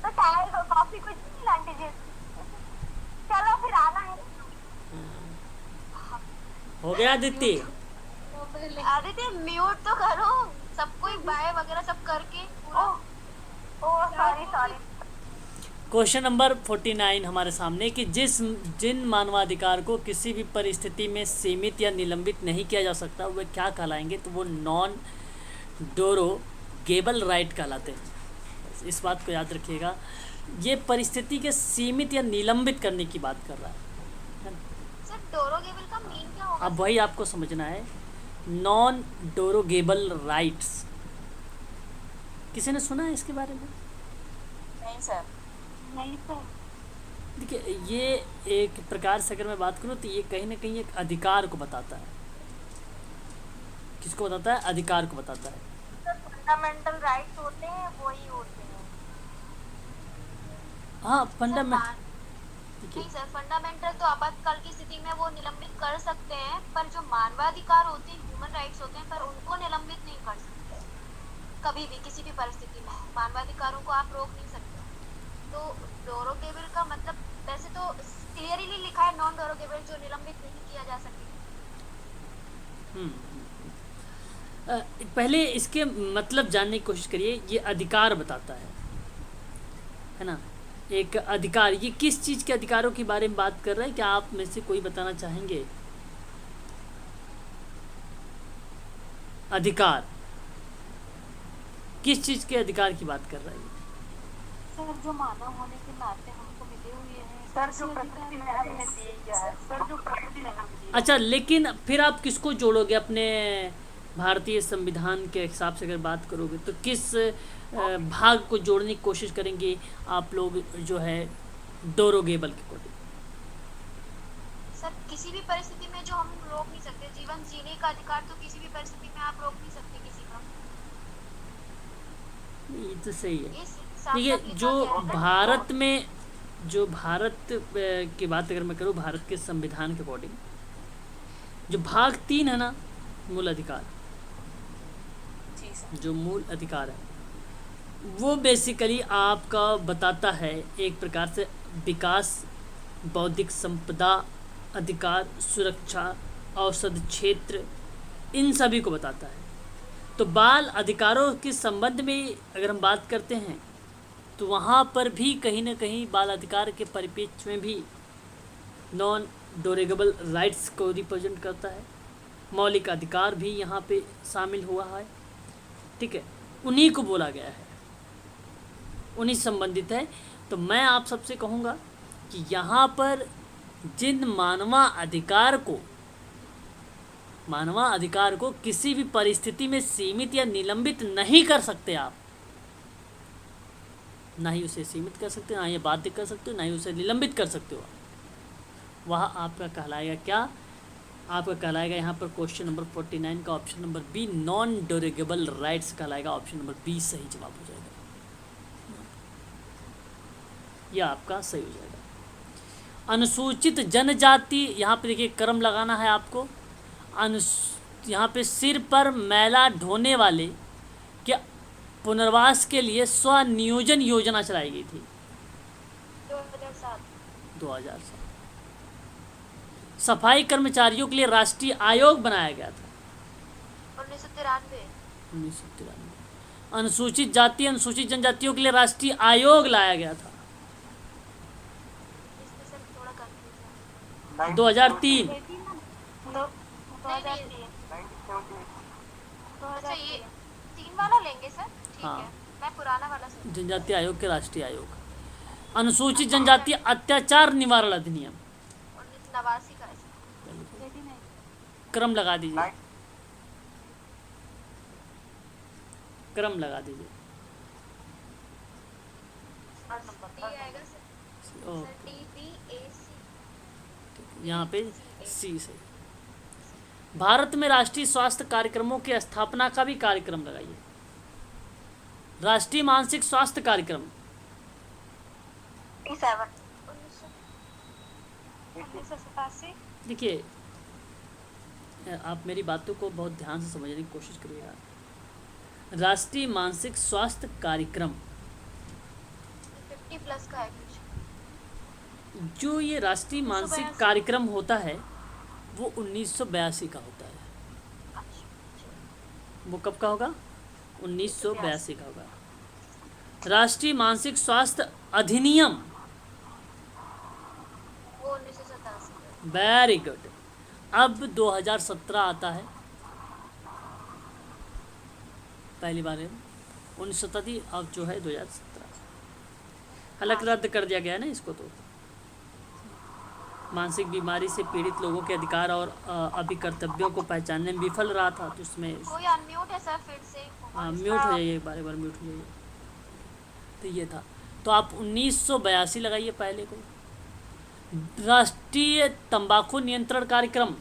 तो चाय कॉफी कुछ नहीं लांटी जी। चलो फिर आना है। हो गया आदित्य? अदिति म्यूट तो करो, सबको ही बाय वगैरह सब करके पूरा। ओ सॉरी। क्वेश्चन नंबर 49 हमारे सामने कि जिन मानवाधिकार को किसी भी परिस्थिति में सीमित या निलंबित नहीं किया जा सकता, वे क्या कहलाएंगे? तो वो नॉन डोरोगेबल राइट कहलाते हैं। इस बात को याद रखिएगा, ये परिस्थिति के सीमित या निलंबित करने की बात कर रहा है। सर डोरोगेबल का मीन क्या होगा? अब वही आपको समझना है, नॉन डोरोगेबल राइट्स। किसी ने सुना है इसके बारे में? नहीं सर। देखिए, ये एक प्रकार से अगर मैं बात करूँ तो ये कहीं ना कहीं एक अधिकार को बताता है। किसको बताता है? अधिकार को बताता है। फंडामेंटल राइट्स होते हैं, वही होते हैं। हाँ, फंडामेंटल। नहीं सर, फंडामेंटल तो आपातकाल की स्थिति में वो निलंबित कर सकते हैं, पर जो मानवाधिकार होते हैं, ह्यूमन राइट्स होते हैं, पर उनको निलंबित नहीं कर सकते कभी भी, किसी भी परिस्थिति में। मानवाधिकारों को आप रोक नहीं सकते। तो डोरोगेबल का मतलब वैसे तो क्लियरली लिखा है नॉन डोरोगेबल, जो निलंबित नहीं किया जा सके। पहले इसके मतलब जानने की कोशिश करिए। ये अधिकार बताता है ना, एक अधिकार। ये किस चीज़ के अधिकारों के बारे में बात कर रहा है? क्या आप में से कोई बताना चाहेंगे? अधिकार किस चीज़ के अधिकार की बात कर रहा है? सर जो मानव होने के नाते हमको मिले हुए हैं, सर जो प्रकृति ने हमें दिया है, सर जो प्रकृति ने हमें दिया। अच्छा, लेकिन फिर आप किसको जोड़ोगे? अपने भारतीय संविधान के हिसाब से अगर बात करोगे तो किस भाग को जोड़ने की कोशिश करेंगे आप लोग, जो है डोरोगेबल के कोटे? सर किसी भी परिस्थिति में जो हम रोक नहीं सकते, जीवन जीने का अधिकार तो किसी भी परिस्थिति में आप रोक नहीं सकते किसी का। ये तो सही है। ये साफ देखिए, साफ लिखा जो गया है। भारत में, जो भारत की बात अगर मैं करूँ, भारत के संविधान के अकॉर्डिंग जो भाग 3 है ना, मूल अधिकार, जो मूल अधिकार है, वो बेसिकली आपका बताता है एक प्रकार से विकास बौद्धिक संपदा अधिकार, सुरक्षा, औषध क्षेत्र, इन सभी को बताता है। तो बाल अधिकारों के संबंध में अगर हम बात करते हैं तो वहाँ पर भी कहीं ना कहीं बाल अधिकार के परिप्रेक्ष्य में भी नॉन ड्यूरेबल राइट्स को रिप्रेजेंट करता है। मौलिक अधिकार भी यहाँ पे शामिल हुआ है, ठीक है, उन्हीं को बोला गया है, उन्हीं से संबंधित है। तो मैं आप सबसे कहूँगा कि यहाँ पर जिन मानवाधिकार को किसी भी परिस्थिति में सीमित या निलंबित नहीं कर सकते आप, ना ही उसे सीमित कर सकते हो, ना ही बाध्य कर सकते हो, ना ही उसे निलंबित कर सकते हो। वह आपका कहलाएगा क्या? आपका कहलाएगा यहाँ पर क्वेश्चन नंबर 49 का option number B, non durable rights कहलाएगा। ऑप्शन नंबर बी सही जवाब हो जाएगा, यह आपका सही हो जाएगा। अनुसूचित जनजाति, यहाँ पे देखिए क्रम लगाना है आपको। यहाँ पे सिर पर मैला ढोने वाले के पुनर्वास के लिए स्वनियोजन योजना चलाई गई थी 2007। सफाई कर्मचारियों के लिए राष्ट्रीय आयोग बनाया गया था 1993। अनुसूचित जाति अनुसूचित जनजातियों के लिए राष्ट्रीय आयोग लाया गया था 2003। अच्छा, ये 3 वाला लेंगे सर, ठीक हाँ। है, मैं पुराना वाला सर। जनजाति आयोग के राष्ट्रीय आयोग। अनुसूचित जनजाति अत्याचार निवारण अधिनियम 1989 का है सर। क्रम लगा दीजिए, क्रम लगा दीजिए। डी आएगा sir. Okay, sir D B A C. यहाँ पे सी से। भारत में राष्ट्रीय स्वास्थ्य कार्यक्रमों की स्थापना का भी कार्यक्रम लगाइए। राष्ट्रीय मानसिक स्वास्थ्य कार्यक्रम 1987। देखिए, आप मेरी बातों को बहुत ध्यान से समझने की कोशिश करिएगा। राष्ट्रीय मानसिक स्वास्थ्य कार्यक्रम 50+ का है कुछ। जो ये राष्ट्रीय मानसिक कार्यक्रम होता है वो 1982 का होता है। वो कब का होगा? 1982 का होगा। राष्ट्रीय मानसिक स्वास्थ्य अधिनियम, वो 1987। Very good. अब 2017 आता है, पहली बार है 1917, अब जो है 2017। हालांकि रद्द कर दिया गया है ना इसको। तो मानसिक बीमारी से पीड़ित लोगों के अधिकार और अभिकर्तव्यों को पहचानने में विफल रहा था, तो इसमें कोई अनम्यूट है सर फिर से? म्यूट हो जाइए, बार बार म्यूट हो जाइए। तो ये था, तो आप 1982 लगाइए पहले को। राष्ट्रीय तंबाकू नियंत्रण कार्यक्रम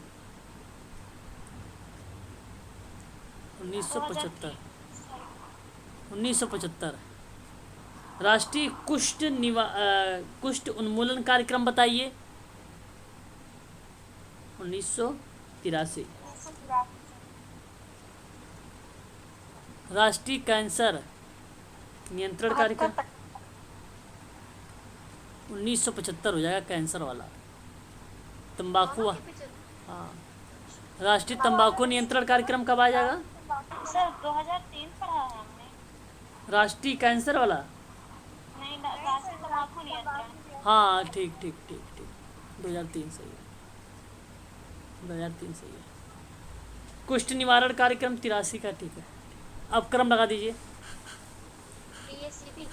1975। राष्ट्रीय कुष्ठ उन्मूलन कार्यक्रम बताइए 1983। राष्ट्रीय कैंसर नियंत्रण कार्यक्रम 1975 हो जाएगा, कैंसर वाला। तंबाकू, हाँ, राष्ट्रीय तंबाकू नियंत्रण कार्यक्रम कब आ जाएगा? सर 2003 पढ़ा है हमने। राष्ट्रीय कैंसर वाला, नहीं, राष्ट्रीय तंबाकू नियंत्रण। हाँ ठीक ठीक ठीक ठीक, 2003 सही है, 2003 सही है। कुष्ठ निवारण कार्यक्रम 83 का, ठीक है। अब क्रम लगा दीजिए। DACP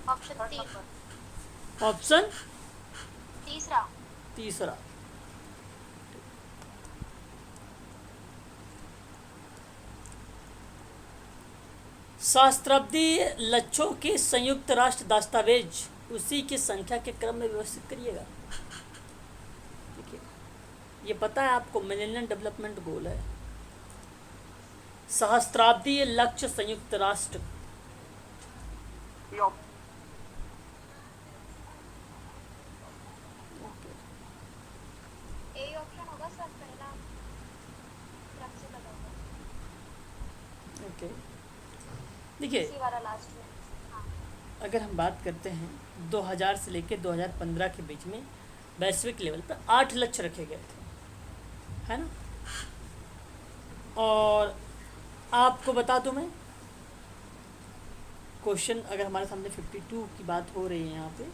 option 3। ऑप्शन तीसरा। सहस्त्राब्दी लक्ष्यों के संयुक्त राष्ट्र दस्तावेज उसी की संख्या के क्रम में व्यवस्थित करिएगा। देखिए, ये पता है आपको, मिलेनियम डेवलपमेंट गोल है, सहस्त्राब्दी लक्ष्य संयुक्त राष्ट्र। ए ऑप्शन होगा सर, पहला क्रम से लगा हुआ। ओके, देखिए, इसी वाला लास्ट में। हाँ। अगर हम बात करते हैं 2000 से लेकर 2015 के बीच में वैश्विक लेवल पर 8 लक्ष्य रखे गए थे, है ना। और आपको बता दूं मैं, क्वेश्चन अगर हमारे सामने 52 की बात हो रही है यहाँ पे,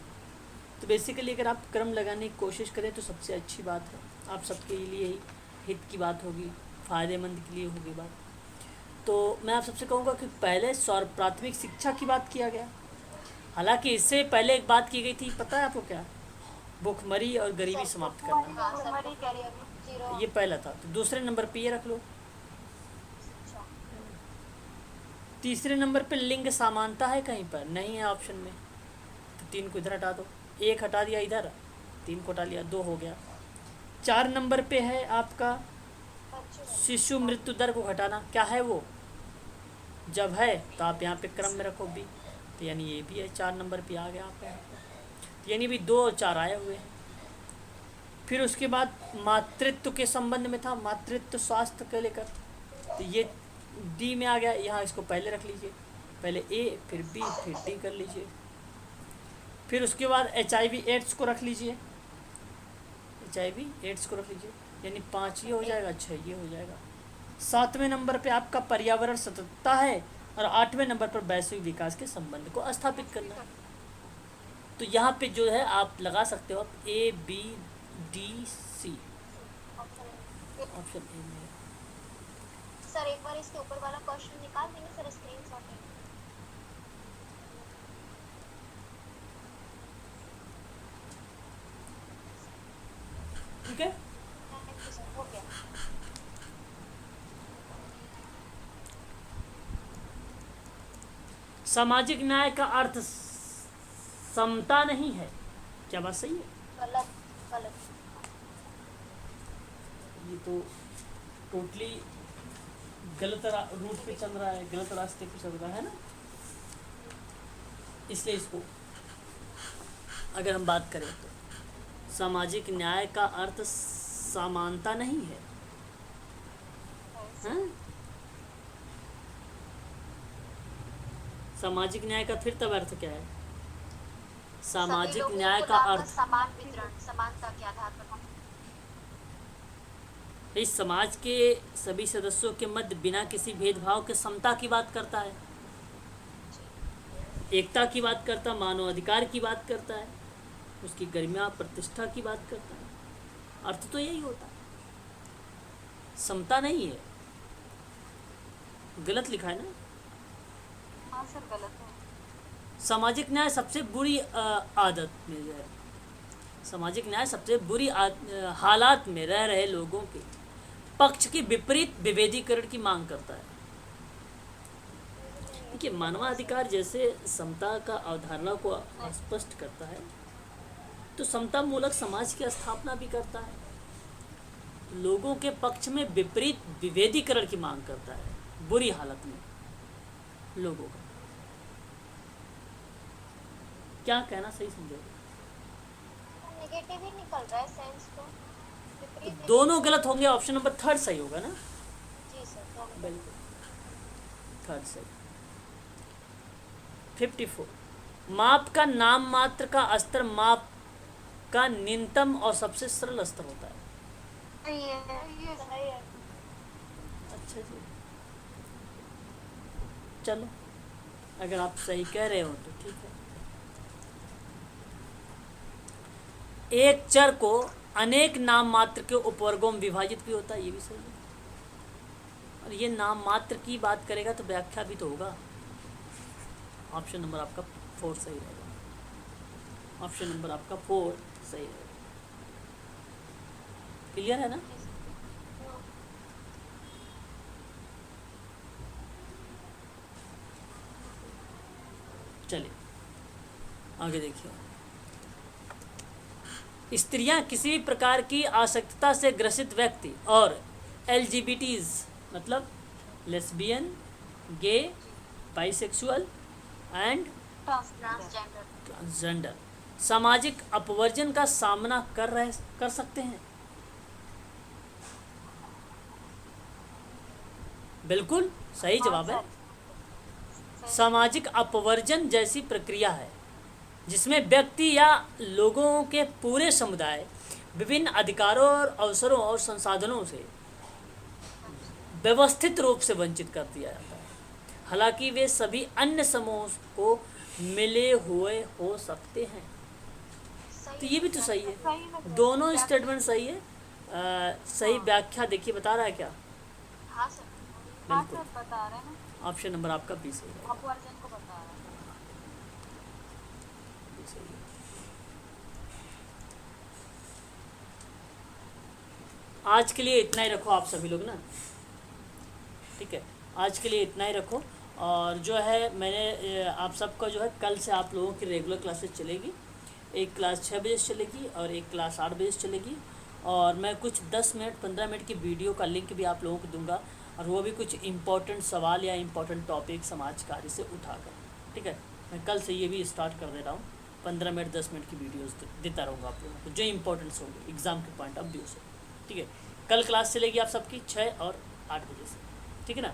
तो बेसिकली अगर आप क्रम लगाने की कोशिश करें तो सबसे अच्छी बात है, आप सबके लिए ही हित की बात होगी, फ़ायदेमंद के लिए होगी बात। तो मैं आप सबसे कहूँगा कि पहले प्राथमिक शिक्षा की बात किया गया, हालांकि इससे पहले एक बात की गई थी, पता है आपको क्या? भूखमरी और गरीबी समाप्त करना, हाँ सर, मरी कह रही अभी 0। ये पहला था। तो दूसरे नंबर पे ये रख लो। तीसरे नंबर पे लिंग समानता है कहीं पर? नहीं है ऑप्शन में, तो 3 को इधर हटा दो, 1 हटा दिया इधर, 3 को हटा लिया, 2 हो गया। 4 नंबर पे है आपका शिशु मृत्यु दर को घटाना, क्या है वो? जब है तो आप यहाँ पे क्रम में रखो बी, तो यानी ये भी है 4 नंबर पे आ गया आपका यहाँ पे, तो यानी भी 2 और 4 आए हुए हैं। फिर उसके बाद मातृत्व के संबंध में था, मातृत्व स्वास्थ्य को लेकर, तो ये डी में आ गया, यहाँ इसको पहले रख लीजिए, पहले ए फिर बी फिर डी कर लीजिए। फिर उसके बाद HIV एड्स को रख लीजिए, HIV एड्स को रख लीजिए, यानी 5 ये हो जाएगा, 6 ये हो जाएगा। 7वें नंबर पे आपका पर्यावरण सततता है, और 8वें नंबर पर वैश्विक विकास के संबंध को स्थापित करना है। तो यहाँ पे जो है आप लगा सकते हो आप ABDC, ऑप्शन ए में। सर एक बार इसके ऊपर वाला क्वेश्चन निकाल देंगे सर, स्क्रीनशॉट है। ठीक है, थैंक यू सर, हो गया। सामाजिक न्याय का अर्थ समता नहीं है, क्या बात सही है? गलत गलत। ये तो टोटली गलत रूट पे चल रहा है, गलत रास्ते पे चल रहा है ना। इसलिए इसको अगर हम बात करें तो सामाजिक न्याय का अर्थ समानता नहीं है, हैं? सामाजिक न्याय का फिर तब अर्थ क्या है? सामाजिक सभी लोगों न्याय को का लाकर अर्थ समान वितरण, समानता के आधार पर। इस समाज के सभी सदस्यों के मध्य बिना किसी भेदभाव के समता की बात करता है, एकता की बात करता है, मानवाधिकार की बात करता है, उसकी गरिमा प्रतिष्ठा की बात करता है। अर्थ तो यही होता है, समता नहीं है। गलत लिखा है ना। हाँ सर गलत है। सामाजिक न्याय सबसे बुरी आदत में जो है, सामाजिक न्याय सबसे बुरी हालात में रह रहे लोगों के पक्ष के विपरीत विभेदीकरण की मांग करता है। देखिए, मानवाधिकार जैसे समता का अवधारणा को स्पष्ट करता है, तो समता मूलक समाज की स्थापना भी करता है, लोगों के पक्ष में विपरीत विभेदीकरण की मांग करता है, बुरी हालत में लोगों का। क्या कहना सही समझोगे? नेगेटिव ही निकल रहा है सेंस तो। तो दोनों गलत होंगे, ऑप्शन नंबर 3 सही होगा ना। जी सर, दोनों। बिल्कुल 3 सही। 54 माप का नाम मात्र का स्तर माप का न्यूनतम और सबसे सरल स्तर होता है। सही है। अच्छा जी, चलो अगर आप सही कह रहे हो तो ठीक है। एक चर को अनेक नाम मात्र के उपवर्गों में विभाजित भी होता है, ये भी सही है। और ये नाम मात्र की बात करेगा तो व्याख्या भी तो होगा। ऑप्शन नंबर आपका 4 सही रहेगा, ऑप्शन नंबर आपका 4 सही रहेगा। क्लियर है ना? चलिए आगे देखिए। स्त्रियां किसी भी प्रकार की आसक्तता से ग्रसित व्यक्ति और LGBTs मतलब lesbian, gay, bisexual and transgender सामाजिक अपवर्जन का सामना कर सकते हैं। बिल्कुल सही जवाब है। सामाजिक अपवर्जन जैसी प्रक्रिया है जिसमें व्यक्ति या लोगों के पूरे समुदाय विभिन्न अधिकारों और अवसरों और संसाधनों से व्यवस्थित रूप से वंचित कर दिया जाता है, हालांकि वे सभी अन्य समूहों को मिले हुए हो सकते हैं। तो ये भी तो सही है, दोनों स्टेटमेंट सही है। सही व्याख्या देखिए बता रहा है क्या? हाँ सर, हाँ बिल्कुल, सर बता रहे हैं, ऑप्शन नंबर आपका बी सही है। अपवर्जन को बता रहे हैं। बी सही है। आज के लिए इतना ही रखो आप सभी लोग ना, ठीक है, आज के लिए इतना ही रखो। और जो है मैंने आप सबका जो है कल से आप लोगों की रेगुलर क्लासेस चलेगी। एक क्लास 6 बजे से चलेगी और एक क्लास 8 बजे से चलेगी। और मैं कुछ 10 मिनट 15 मिनट की वीडियो का लिंक भी आप लोगों को दूंगा, और वो भी कुछ इम्पोर्टेंट सवाल या इम्पोर्टेंट टॉपिक समाज कार्य से उठाकर, ठीक है। मैं कल से ये भी स्टार्ट कर दे रहा हूँ, 15 मिनट 10 मिनट की वीडियोस देता रहूँगा आप लोगों को, जो इम्पोर्टेंट्स होंगे एग्ज़ाम के पॉइंट ऑफ व्यू से, ठीक है। कल क्लास चलेगी आप सबकी 6 और 8 बजे से, ठीक है ना।